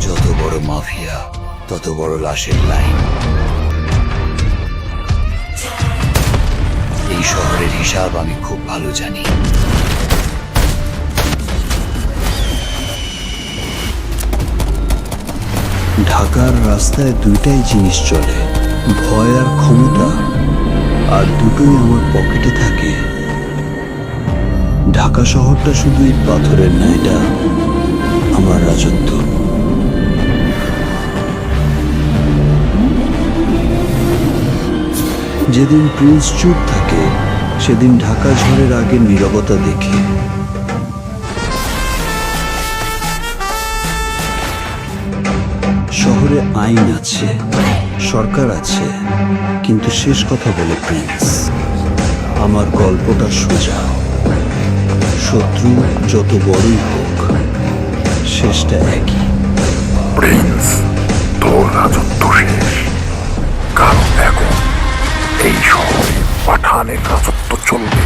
যত বড় মাফিয়া তত বড় লাশের লাইন। এই শহরের হিসাব আমি খুব ভালো জানি। ঢাকার রাস্তায় দুইটাই জিনিস চলে, ভয় আর ক্ষমতা, আর দুটোই আমার পকেটে থাকে। ঢাকা শহরটা শুধু ইট পাথরের না, এটা আমার রাজত্ব। যেদিন প্রিন্স চুপ থাকে সেদিন ঢাকা ঝড়ের আগে নীরবতা দেখে। শহরে আইন আছে, সরকার আছে, কিন্তু শেষ কথা বলে প্রিন্স। আমার গল্পটা সোজা, শত্রু যত বড়ই হোক শেষটা একই। প্রিন্স, তোর রাজত্ব শেষ, কারণ এখন এই শহরে পাঠানের রাজত্ব চলবে।